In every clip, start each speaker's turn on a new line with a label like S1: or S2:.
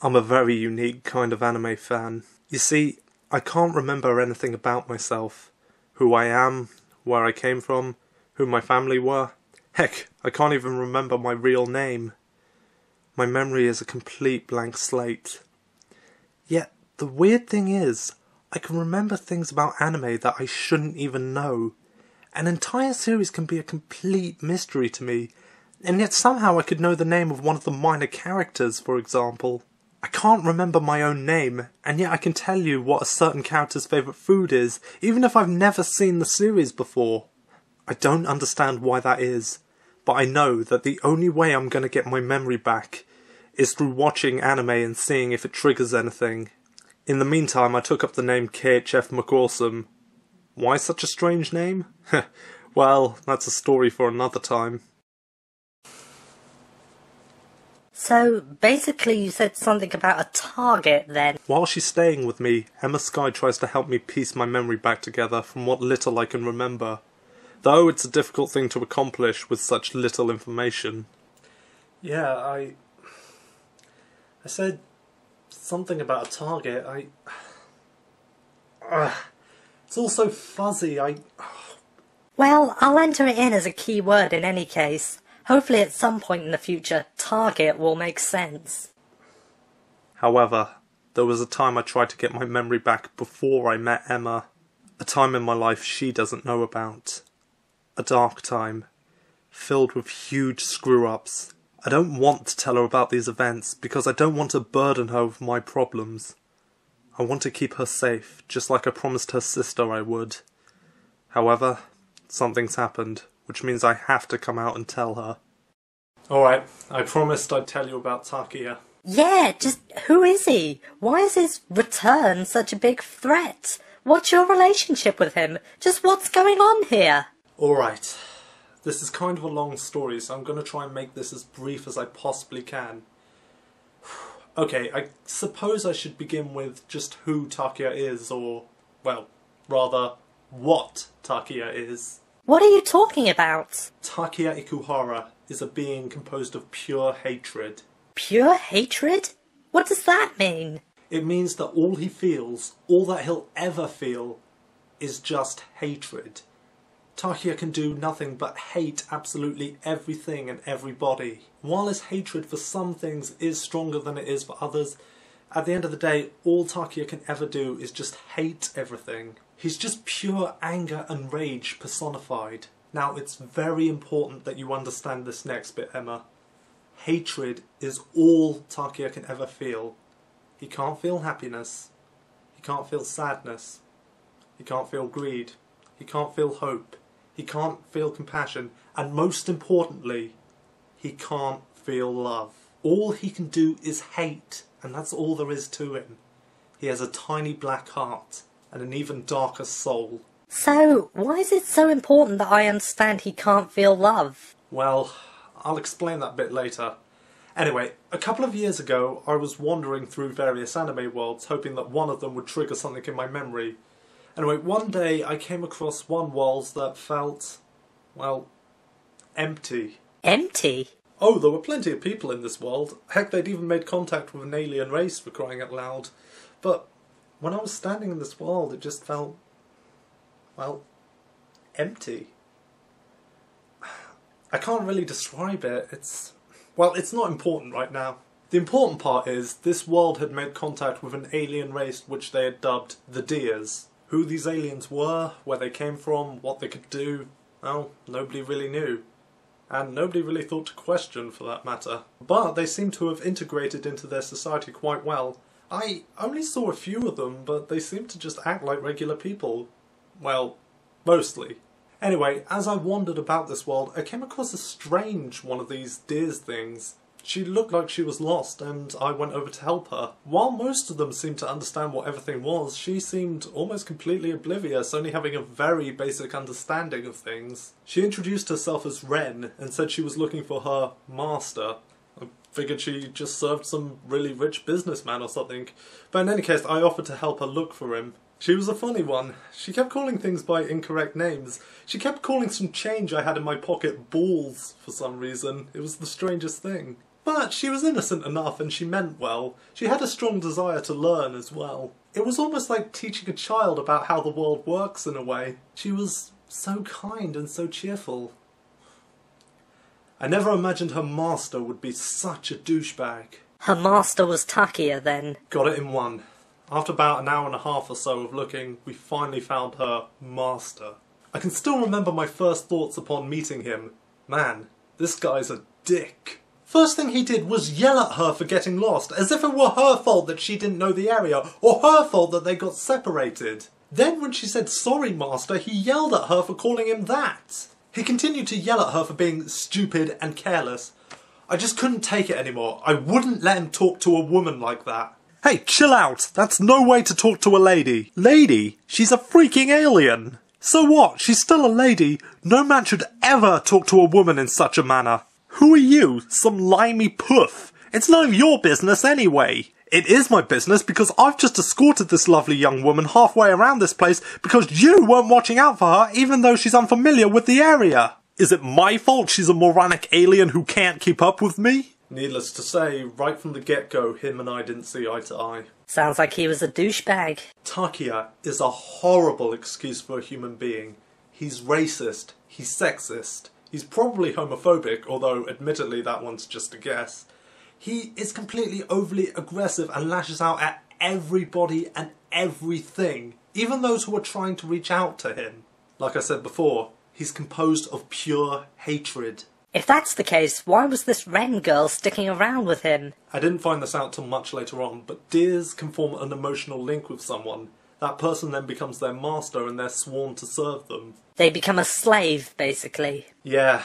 S1: I'm a very unique kind of anime fan. You see, I can't remember anything about myself. Who I am, where I came from, who my family were. Heck, I can't even remember my real name. My memory is a complete blank slate. Yet, the weird thing is, I can remember things about anime that I shouldn't even know. An entire series can be a complete mystery to me, and yet somehow I could know the name of one of the minor characters, for example. I can't remember my own name, and yet I can tell you what a certain character's favourite food is, even if I've never seen the series before. I don't understand why that is, but I know that the only way I'm going to get my memory back is through watching anime and seeing if it triggers anything. In the meantime, I took up the name KHF McAwesome. Why such a strange name? Well, that's a story for another time.
S2: So, basically you said something about a target then?
S1: While she's staying with me, Emma Sky tries to help me piece my memory back together from what little I can remember. Though it's a difficult thing to accomplish with such little information. Yeah, I said something about a target. It's all so fuzzy,
S2: Well, I'll enter it in as a key word in any case. Hopefully at some point in the future, target will make sense.
S1: However, there was a time I tried to get my memory back before I met Emma. A time in my life she doesn't know about. A dark time, filled with huge screw-ups. I don't want to tell her about these events because I don't want to burden her with my problems. I want to keep her safe, just like I promised her sister I would. However, something's happened, which means I have to come out and tell her. Alright, I promised I'd tell you about Takeya.
S2: Yeah, just who is he? Why is his return such a big threat? What's your relationship with him? Just what's going on here?
S1: Alright, this is kind of a long story, so I'm going to try and make this as brief as I possibly can. Okay, I suppose I should begin with just who Takeya is, or, well, rather, what Takeya is.
S2: What are you talking about?
S1: Takeya Ikuhara is a being composed of pure hatred.
S2: Pure hatred? What does that mean?
S1: It means that all he feels, all that he'll ever feel, is just hatred. Takeya can do nothing but hate absolutely everything and everybody. While his hatred for some things is stronger than it is for others, at the end of the day, all Takeya can ever do is just hate everything. He's just pure anger and rage personified. Now, it's very important that you understand this next bit, Emma. Hatred is all Takeya can ever feel. He can't feel happiness. He can't feel sadness. He can't feel greed. He can't feel hope. He can't feel compassion. And most importantly, he can't feel love. All he can do is hate, and that's all there is to him. He has a tiny black heart and an even darker soul.
S2: So, why is it so important that I understand he can't feel love?
S1: Well, I'll explain that bit later. Anyway, a couple of years ago, I was wandering through various anime worlds, hoping that one of them would trigger something in my memory. Anyway, one day I came across one world that felt, well, empty.
S2: Empty?
S1: Oh, there were plenty of people in this world. Heck, they'd even made contact with an alien race, for crying out loud. But when I was standing in this world, it just felt, well, empty. I can't really describe it. It's not important right now. The important part is, this world had made contact with an alien race which they had dubbed the Deers. Who these aliens were, where they came from, what they could do, well, nobody really knew. And nobody really thought to question, for that matter. But they seem to have integrated into their society quite well. I only saw a few of them, but they seemed to just act like regular people. Well, mostly. Anyway, as I wandered about this world, I came across a strange one of these Deers things. She looked like she was lost, and I went over to help her. While most of them seemed to understand what everything was, she seemed almost completely oblivious, only having a very basic understanding of things. She introduced herself as Ren, and said she was looking for her master. I figured she just served some really rich businessman or something. But in any case, I offered to help her look for him. She was a funny one. She kept calling things by incorrect names. She kept calling some change I had in my pocket balls for some reason. It was the strangest thing. But she was innocent enough and she meant well. She had a strong desire to learn as well. It was almost like teaching a child about how the world works in a way. She was so kind and so cheerful. I never imagined her master would be such a douchebag.
S2: Her master was Takeya then.
S1: Got it in one. After about an hour and a half or so of looking, we finally found her master. I can still remember my first thoughts upon meeting him. Man, this guy's a dick. First thing he did was yell at her for getting lost, as if it were her fault that she didn't know the area, or her fault that they got separated. Then when she said sorry, master, he yelled at her for calling him that. He continued to yell at her for being stupid and careless. I just couldn't take it anymore. I wouldn't let him talk to a woman like that. Hey, chill out. That's no way to talk to a lady. Lady? She's a freaking alien. So what? She's still a lady. No man should ever talk to a woman in such a manner. Who are you? Some limey puff? It's none of your business anyway. It is my business because I've just escorted this lovely young woman halfway around this place because you weren't watching out for her even though she's unfamiliar with the area. Is it my fault she's a moronic alien who can't keep up with me? Needless to say, right from the get-go, him and I didn't see eye to eye.
S2: Sounds like he was a douchebag.
S1: Takeya is a horrible excuse for a human being. He's racist, he's sexist, he's probably homophobic, although admittedly that one's just a guess. He is completely overly aggressive and lashes out at everybody and everything, even those who are trying to reach out to him. Like I said before, he's composed of pure hatred.
S2: If that's the case, why was this Ren girl sticking around with him?
S1: I didn't find this out till much later on, but deers can form an emotional link with someone. That person then becomes their master and they're sworn to serve them.
S2: They become a slave, basically.
S1: Yeah,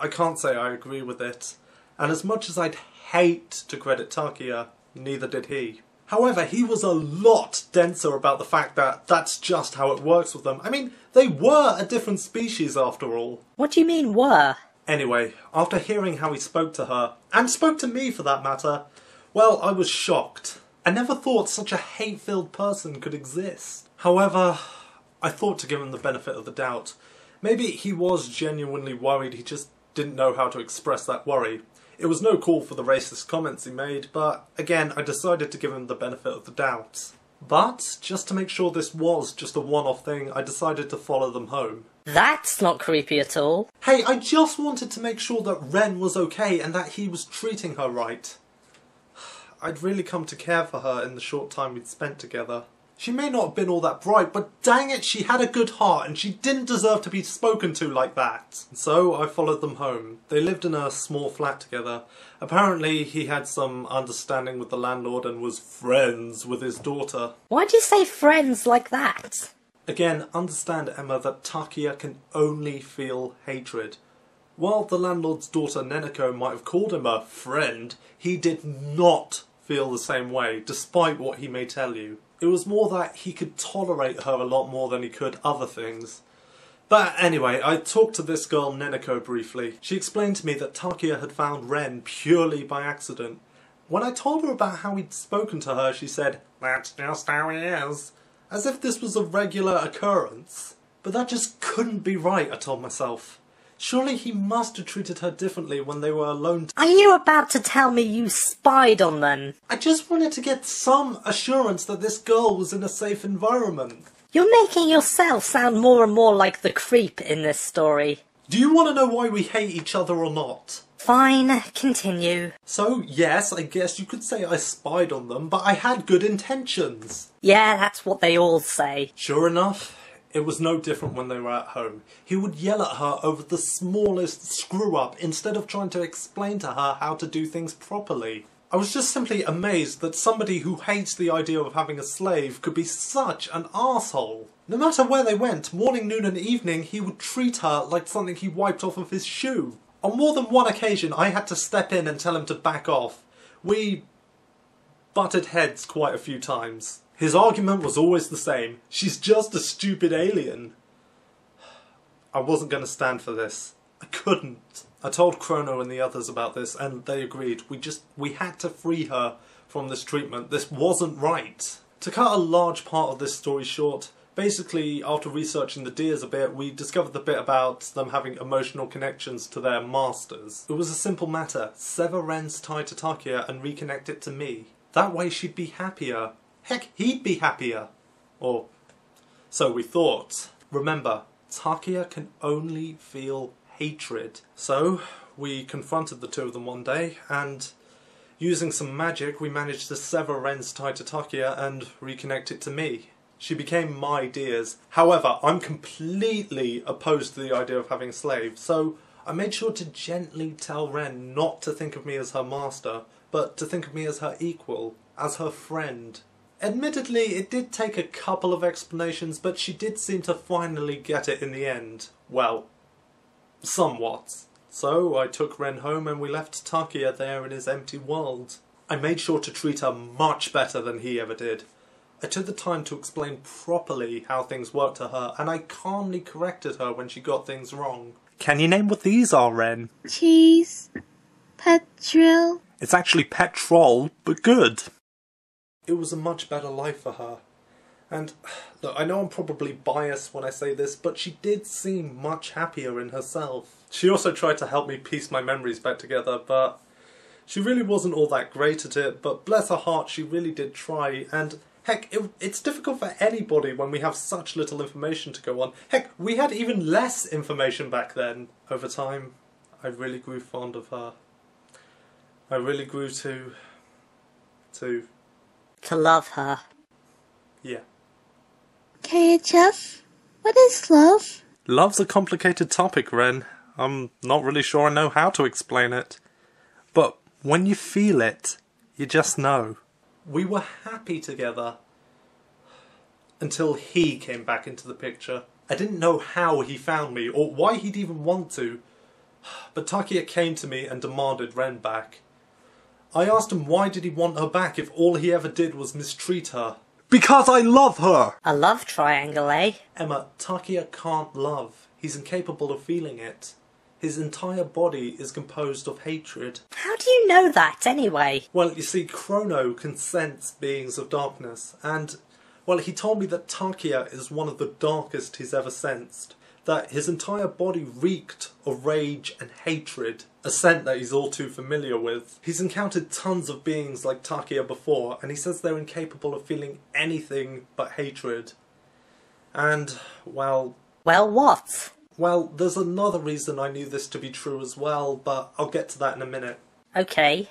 S1: I can't say I agree with it. And as much as I'd hate to credit Takeya, neither did he. However, he was a lot denser about the fact that that's just how it works with them. I mean, they were a different species after all.
S2: What do you mean, were?
S1: Anyway, after hearing how he spoke to her, and spoke to me for that matter, well, I was shocked. I never thought such a hate-filled person could exist. However, I thought to give him the benefit of the doubt. Maybe he was genuinely worried, he just didn't know how to express that worry. It was no call for the racist comments he made, but again, I decided to give him the benefit of the doubt. But, just to make sure this was just a one-off thing, I decided to follow them home.
S2: That's not creepy at all.
S1: Hey, I just wanted to make sure that Ren was okay and that he was treating her right. I'd really come to care for her in the short time we'd spent together. She may not have been all that bright, but dang it, she had a good heart and she didn't deserve to be spoken to like that. So I followed them home. They lived in a small flat together. Apparently he had some understanding with the landlord and was friends with his daughter.
S2: Why'd you say friends like that?
S1: Again, understand, Emma, that Takeya can only feel hatred. While the landlord's daughter Neneko might have called him a friend, he did not feel the same way, despite what he may tell you. It was more that he could tolerate her a lot more than he could other things. But anyway, I talked to this girl Neneko briefly. She explained to me that Takeya had found Ren purely by accident. When I told her about how he'd spoken to her, she said, "That's just how he is." As if this was a regular occurrence. But that just couldn't be right, I told myself. Surely he must have treated her differently when they were alone.
S2: Are you about to tell me you spied on them?
S1: I just wanted to get some assurance that this girl was in a safe environment.
S2: You're making yourself sound more and more like the creep in this story.
S1: Do you want to know why we hate each other or not?
S2: Fine, continue.
S1: So, yes, I guess you could say I spied on them, but I had good intentions.
S2: Yeah, that's what they all say.
S1: Sure enough, it was no different when they were at home. He would yell at her over the smallest screw-up instead of trying to explain to her how to do things properly. I was just simply amazed that somebody who hates the idea of having a slave could be such an arsehole. No matter where they went, morning, noon and evening, he would treat her like something he wiped off of his shoe. On more than one occasion, I had to step in and tell him to back off. We butted heads quite a few times. His argument was always the same. She's just a stupid alien. I wasn't going to stand for this. I couldn't. I told Chrono and the others about this and they agreed. We had to free her from this treatment. This wasn't right. To cut a large part of this story short, Basically, after researching the deers a bit, we discovered the bit about them having emotional connections to their masters. It was a simple matter. Sever Ren's tie to Takeya and reconnect it to me. That way she'd be happier. Heck, he'd be happier. Or so we thought. Remember, Takeya can only feel hatred. So we confronted the two of them one day, and using some magic we managed to sever Ren's tie to Takeya and reconnect it to me. She became my dears. However, I'm completely opposed to the idea of having slaves, so I made sure to gently tell Ren not to think of me as her master, but to think of me as her equal, as her friend. Admittedly, it did take a couple of explanations, but she did seem to finally get it in the end. Well, somewhat. So I took Ren home and we left Takeya there in his empty world. I made sure to treat her much better than he ever did. I took the time to explain properly how things worked to her, and I calmly corrected her when she got things wrong. Can you name what these are, Ren?
S3: Cheese. Petrol.
S1: It's actually petrol, but good. It was a much better life for her. And look, I know I'm probably biased when I say this, but she did seem much happier in herself. She also tried to help me piece my memories back together, but she really wasn't all that great at it. But bless her heart, she really did try. And heck, it's difficult for anybody when we have such little information to go on. Heck, we had even less information back then. Over time, I really grew fond of her. I really grew to
S2: love her.
S1: Yeah.
S3: KHF, what is love?
S1: Love's a complicated topic, Ren. I'm not really sure I know how to explain it. But when you feel it, you just know. We were happy together until he came back into the picture. I didn't know how he found me or why he'd even want to. But Takeya came to me and demanded Ren back. I asked him why did he want her back if all he ever did was mistreat her. Because I love her!
S2: A love triangle, eh?
S1: Emma, Takeya can't love. He's incapable of feeling it. His entire body is composed of hatred.
S2: How do you know that, anyway?
S1: Well, you see, Chrono can sense beings of darkness, and, well, he told me that Takeya is one of the darkest he's ever sensed. That his entire body reeked of rage and hatred, a scent that he's all too familiar with. He's encountered tons of beings like Takeya before, and he says they're incapable of feeling anything but hatred. And, well...
S2: Well, what?
S1: Well, there's another reason I knew this to be true as well, but I'll get to that in a minute.
S2: Okay.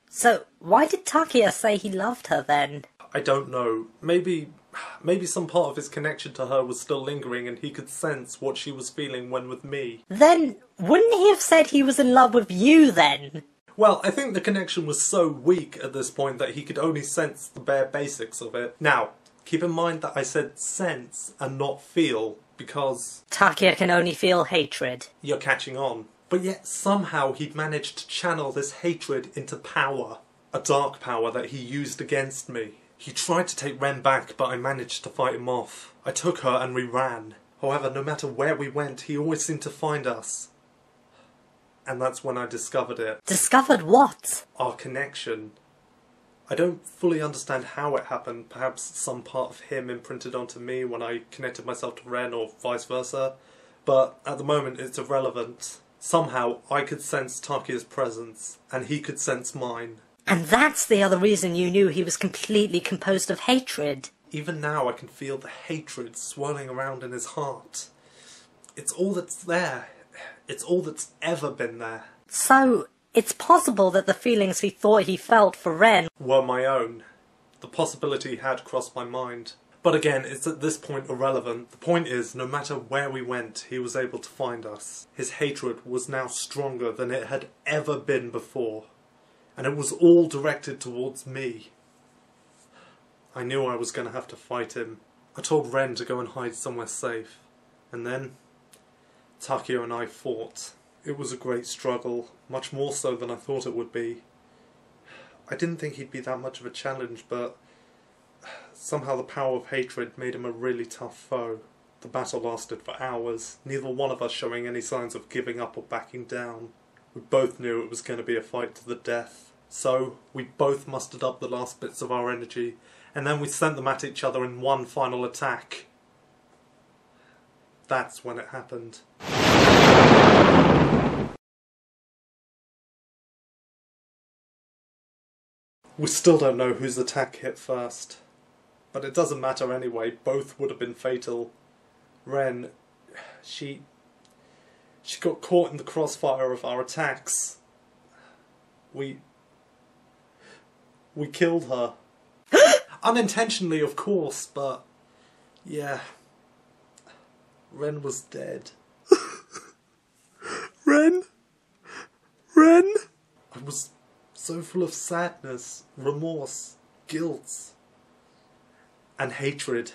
S2: So, why did Takeya say he loved her then?
S1: I don't know. Maybe some part of his connection to her was still lingering and he could sense what she was feeling when with me.
S2: Then, wouldn't he have said he was in love with you then?
S1: Well, I think the connection was so weak at this point that he could only sense the bare basics of it. Now, keep in mind that I said sense and not feel, because...
S2: Takeya can only feel hatred.
S1: You're catching on. But yet somehow he'd managed to channel this hatred into power. A dark power that he used against me. He tried to take Ren back, but I managed to fight him off. I took her and we ran. However, no matter where we went, he always seemed to find us. And that's when I discovered it.
S2: Discovered what?
S1: Our connection. I don't fully understand how it happened. Perhaps some part of him imprinted onto me when I connected myself to Ren, or vice versa. But at the moment, it's irrelevant. Somehow, I could sense Takeya's presence, and he could sense mine.
S2: And that's the other reason you knew he was completely composed of hatred.
S1: Even now I can feel the hatred swirling around in his heart. It's all that's there. It's all that's ever been there.
S2: So, it's possible that the feelings he thought he felt for Ren
S1: were my own. The possibility had crossed my mind. But again, it's at this point irrelevant. The point is, no matter where we went, he was able to find us. His hatred was now stronger than it had ever been before. And it was all directed towards me. I knew I was going to have to fight him. I told Ren to go and hide somewhere safe. And then, Takeya and I fought. It was a great struggle, much more so than I thought it would be. I didn't think he'd be that much of a challenge, but somehow the power of hatred made him a really tough foe. The battle lasted for hours, neither one of us showing any signs of giving up or backing down. We both knew it was going to be a fight to the death. So, we both mustered up the last bits of our energy, and then we sent them at each other in one final attack. That's when it happened. We still don't know whose attack hit first. But it doesn't matter anyway, both would have been fatal. Ren, she got caught in the crossfire of our attacks. We killed her. Unintentionally, of course, but yeah. Ren was dead. Ren? I was so full of sadness, remorse, guilt, and hatred.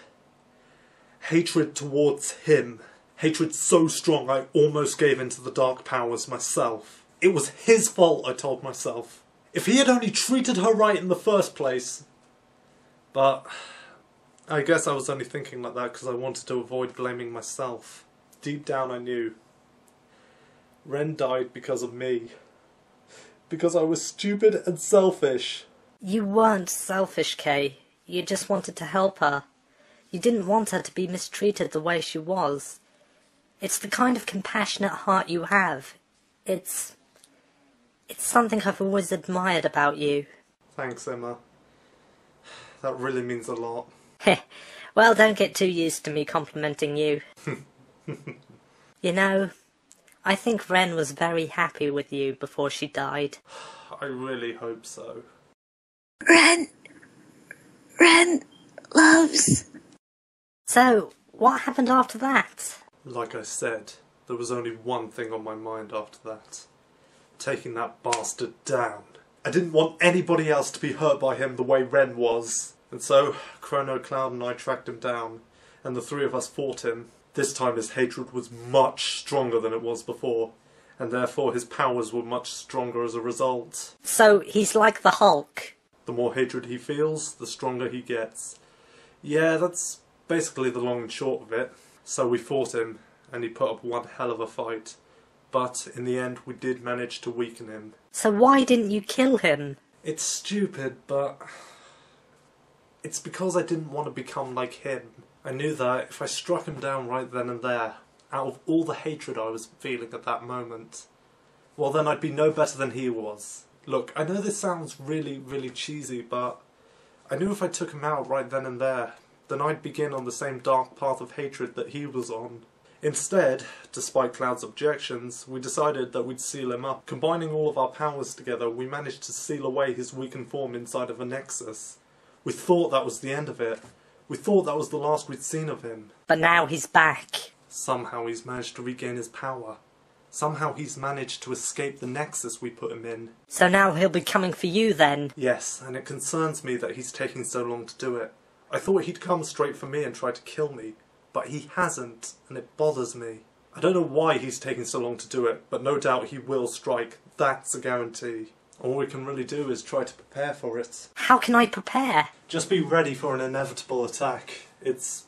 S1: Hatred towards him. Hatred so strong I almost gave in to the dark powers myself. It was his fault, I told myself. If he had only treated her right in the first place. But I guess I was only thinking like that because I wanted to avoid blaming myself. Deep down I knew. Ren died because of me. Because I was stupid and selfish.
S2: You weren't selfish, Kay. You just wanted to help her. You didn't want her to be mistreated the way she was. It's the kind of compassionate heart you have. It's something I've always admired about you.
S1: Thanks, Emma. That really means a lot.
S2: Well, don't get too used to me complimenting you. You know, I think Ren was very happy with you before she died.
S1: I really hope so.
S3: Ren loves.
S2: So, what happened after that?
S1: Like I said, there was only one thing on my mind after that. Taking that bastard down. I didn't want anybody else to be hurt by him the way Ren was. And so, Chrono, Cloud and I tracked him down, and the three of us fought him. This time his hatred was much stronger than it was before, and therefore his powers were much stronger as a result.
S2: So, he's like the Hulk.
S1: The more hatred he feels, the stronger he gets. Yeah, that's basically the long and short of it. So we fought him, and he put up one hell of a fight. But in the end, we did manage to weaken him.
S2: So why didn't you kill him?
S1: It's stupid, but it's because I didn't want to become like him. I knew that if I struck him down right then and there, out of all the hatred I was feeling at that moment, well then I'd be no better than he was. Look, I know this sounds really, really cheesy, but I knew if I took him out right then and there, then I'd begin on the same dark path of hatred that he was on. Instead, despite Cloud's objections, we decided that we'd seal him up. Combining all of our powers together, we managed to seal away his weakened form inside of a nexus. We thought that was the end of it. We thought that was the last we'd seen of him.
S2: But now he's back.
S1: Somehow he's managed to regain his power. Somehow he's managed to escape the nexus we put him in.
S2: So now he'll be coming for you then?
S1: Yes, and it concerns me that he's taking so long to do it. I thought he'd come straight for me and try to kill me, but he hasn't, and it bothers me. I don't know why he's taking so long to do it, but no doubt he will strike. That's a guarantee. All we can really do is try to prepare for it.
S2: How can I prepare?
S1: Just be ready for an inevitable attack. It's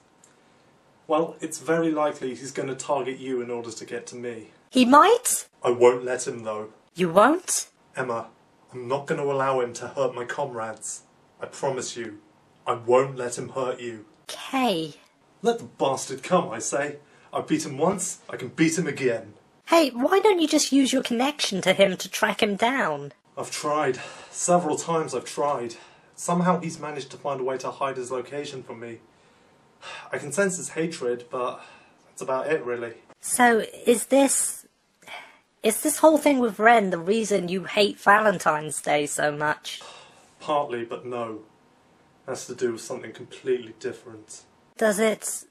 S1: very likely he's going to target you in order to get to me.
S2: He might?
S1: I won't let him, though.
S2: You won't?
S1: Emma, I'm not going to allow him to hurt my comrades. I promise you. I won't let him hurt you.
S2: Kay.
S1: Let the bastard come, I say. I beat him once, I can beat him again.
S2: Hey, why don't you just use your connection to him to track him down?
S1: I've tried. Several times I've tried. Somehow he's managed to find a way to hide his location from me. I can sense his hatred, but that's about it, really.
S2: So, is this whole thing with Ren the reason you hate Valentine's Day so much?
S1: Partly, but no. It has to do with something completely different.
S2: Does it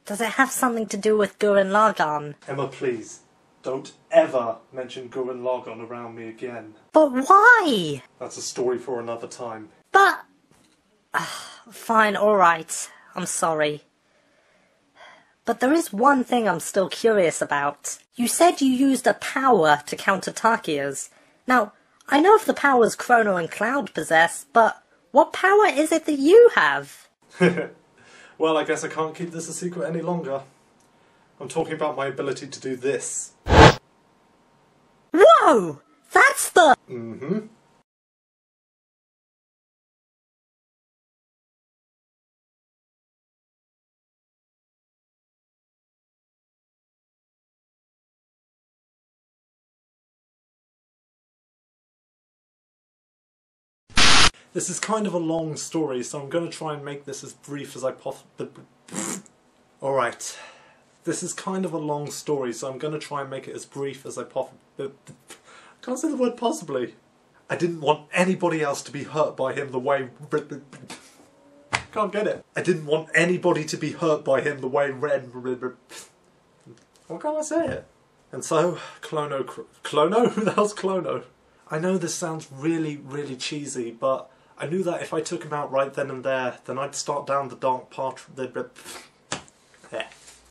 S2: have something to do with Gurren Lagann?
S1: Emma, please. Don't ever mention Gurren Lagann around me again.
S2: But why?
S1: That's a story for another time.
S2: But... fine, alright. I'm sorry. But there is one thing I'm still curious about. You said you used a power to counter Takeya's. Now, I know of the powers Chrono and Cloud possess, but what power is it that you have?
S1: Well, I guess I can't keep this a secret any longer. I'm talking about my ability to do this.
S2: Whoa! That's the...
S1: Mm-hmm. This is kind of a long story, so I'm going to try and make this as brief as I possibly... Alright. This is kind of a long story, so I'm going to try and make it as brief as I possibly... Can't say the word possibly. I didn't want anybody else to be hurt by him the way... Can't get it. I didn't want anybody to be hurt by him the way Red... What can I say it? And so, Clono... Clono? Who the hell's Clono? I know this sounds really, really cheesy, but I knew that if I took him out right then and there, then I'd start down the dark path...